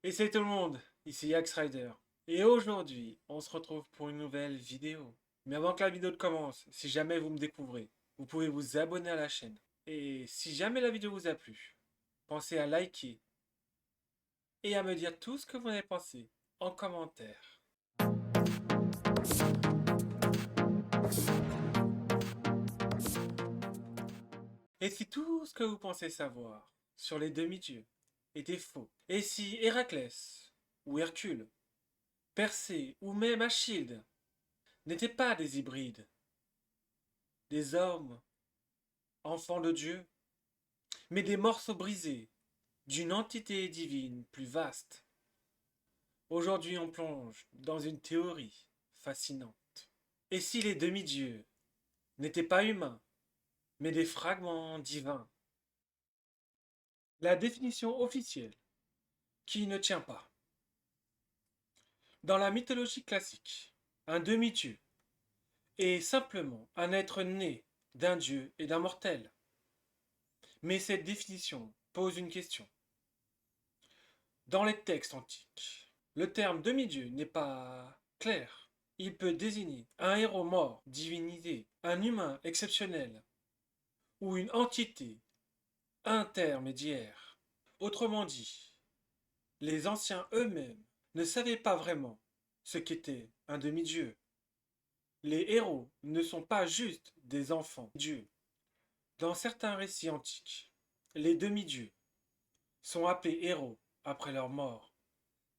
Et c'est tout le monde, ici Axe Rider. Et aujourd'hui, on se retrouve pour une nouvelle vidéo. Mais avant que la vidéo ne commence, si jamais vous me découvrez, vous pouvez vous abonner à la chaîne. Et si jamais la vidéo vous a plu, pensez à liker et à me dire tout ce que vous en avez pensé en commentaire. Et si tout ce que vous pensez savoir sur les demi-dieux était faux, et si Héraclès ou Hercule, Persée ou même Achille n'étaient pas des hybrides, des hommes, enfants de Dieu, mais des morceaux brisés d'une entité divine plus vaste. Aujourd'hui, on plonge dans une théorie fascinante. Et si les demi-dieux n'étaient pas humains, mais des fragments divins? La définition officielle, qui ne tient pas. Dans la mythologie classique, un demi-dieu est simplement un être né d'un dieu et d'un mortel. Mais cette définition pose une question. Dans les textes antiques, le terme demi-dieu n'est pas clair. Il peut désigner un héros mort, divinisé, un humain exceptionnel, ou une entité intermédiaire. Autrement dit, les anciens eux-mêmes ne savaient pas vraiment ce qu'était un demi-dieu. Les héros ne sont pas juste des enfants dieux. Dans certains récits antiques, les demi-dieux sont appelés héros après leur mort,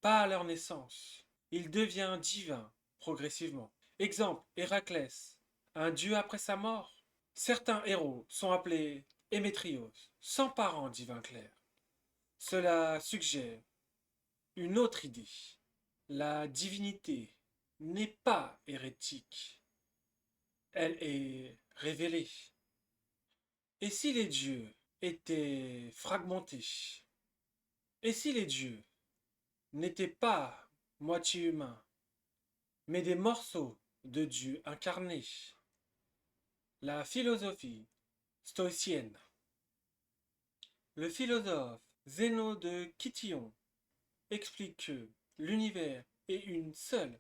pas à leur naissance. Il devient divin progressivement. Exemple, Héraclès, un dieu après sa mort. Certains héros sont appelés Émétrios, sans parents divins clairs. Cela suggère une autre idée. La divinité n'est pas hérétique, elle est révélée. Et si les dieux étaient fragmentés? Et si les dieux n'étaient pas moitié humains, mais des morceaux de Dieu incarnés? La philosophie stoïcienne. Le philosophe Zénon de Kition explique que l'univers est une seule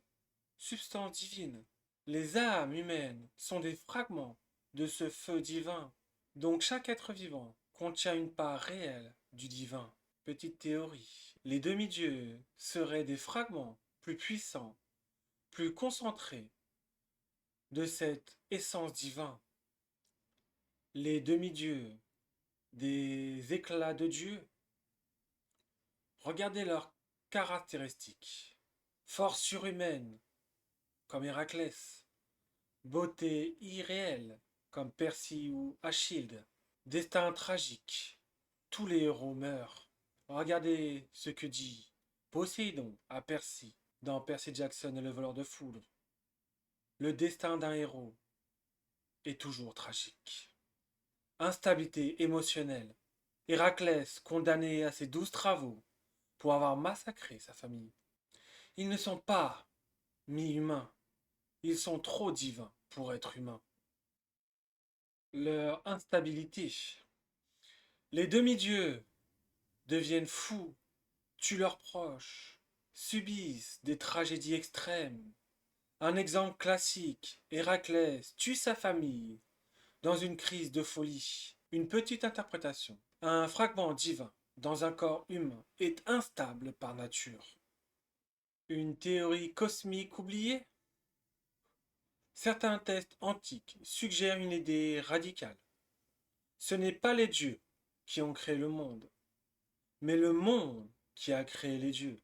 substance divine. Les âmes humaines sont des fragments de ce feu divin. Donc chaque être vivant contient une part réelle du divin. Petite théorie. Les demi-dieux seraient des fragments plus puissants, plus concentrés de cette essence divine. Les demi-dieux, des éclats de Dieu. Regardez leurs caractéristiques. Force surhumaine, comme Héraclès. Beauté irréelle, comme Percy ou Achille. Destin tragique. Tous les héros meurent. Regardez ce que dit Poséidon à Percy dans Percy Jackson et le voleur de foudre. Le destin d'un héros est toujours tragique. Instabilité émotionnelle. Héraclès condamné à ses 12 travaux pour avoir massacré sa famille. Ils ne sont pas mi-humains. Ils sont trop divins pour être humains. Leur instabilité. Les demi-dieux deviennent fous, tuent leurs proches, subissent des tragédies extrêmes. Un exemple classique, Héraclès tue sa famille dans une crise de folie. Une petite interprétation. Un fragment divin dans un corps humain est instable par nature. Une théorie cosmique oubliée? Certains textes antiques suggèrent une idée radicale. Ce n'est pas les dieux qui ont créé le monde, mais le monde qui a créé les dieux.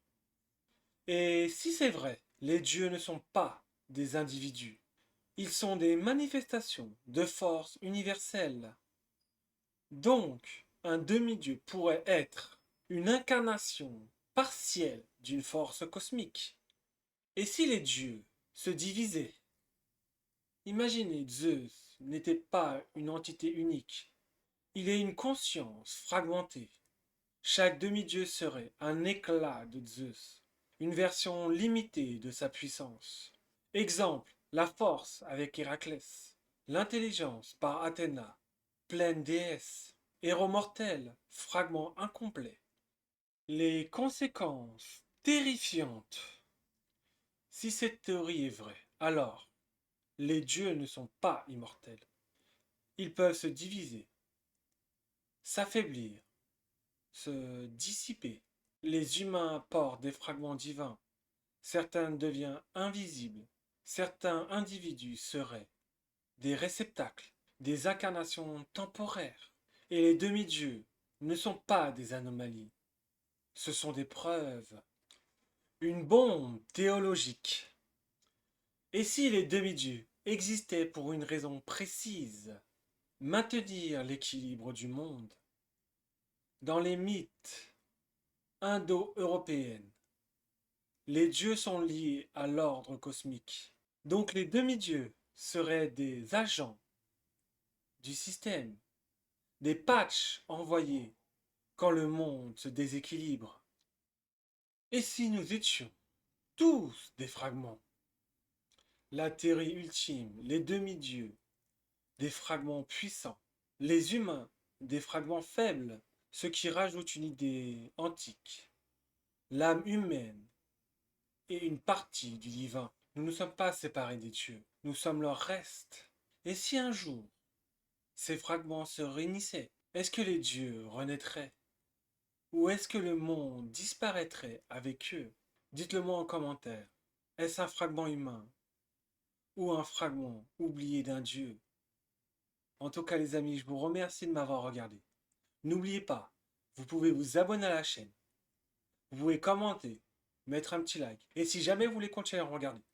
Et si c'est vrai, les dieux ne sont pas des individus. Ils sont des manifestations de force universelle. Donc, un demi-dieu pourrait être une incarnation partielle d'une force cosmique. Et si les dieux se divisaient? Imaginez, Zeus n'était pas une entité unique. Il est une conscience fragmentée. Chaque demi-dieu serait un éclat de Zeus, une version limitée de sa puissance. Exemple, la force avec Héraclès, l'intelligence par Athéna, pleine déesse, héros mortel, fragment incomplet. Les conséquences terrifiantes. Si cette théorie est vraie, alors les dieux ne sont pas immortels. Ils peuvent se diviser, s'affaiblir, se dissiper. Les humains apportent des fragments divins. Certains deviennent invisibles. Certains individus seraient des réceptacles, des incarnations temporaires. Et les demi-dieux ne sont pas des anomalies. Ce sont des preuves. Une bombe théologique. Et si les demi-dieux existaient pour une raison précise, maintenir l'équilibre du monde? Dans les mythes indo-européennes, les dieux sont liés à l'ordre cosmique. Donc les demi-dieux seraient des agents du système, des patchs envoyés quand le monde se déséquilibre. Et si nous étions tous des fragments? La théorie ultime, les demi-dieux, des fragments puissants, les humains, des fragments faibles, ce qui rajoute une idée antique. L'âme humaine est une partie du divin. Nous ne sommes pas séparés des dieux, nous sommes leur reste. Et si un jour, ces fragments se réunissaient, est-ce que les dieux renaîtraient? Ou est-ce que le monde disparaîtrait avec eux? Dites-le moi en commentaire. Est-ce un fragment humain ou un fragment oublié d'un dieu? En tout cas les amis, je vous remercie de m'avoir regardé. N'oubliez pas, vous pouvez vous abonner à la chaîne. Vous pouvez commenter, mettre un petit like. Et si jamais vous voulez continuer à regarder,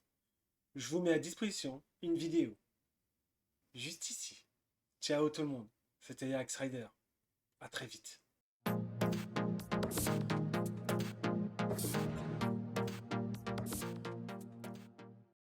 je vous mets à disposition une vidéo. Juste ici. Ciao tout le monde. C'était Axe Rider. À très vite.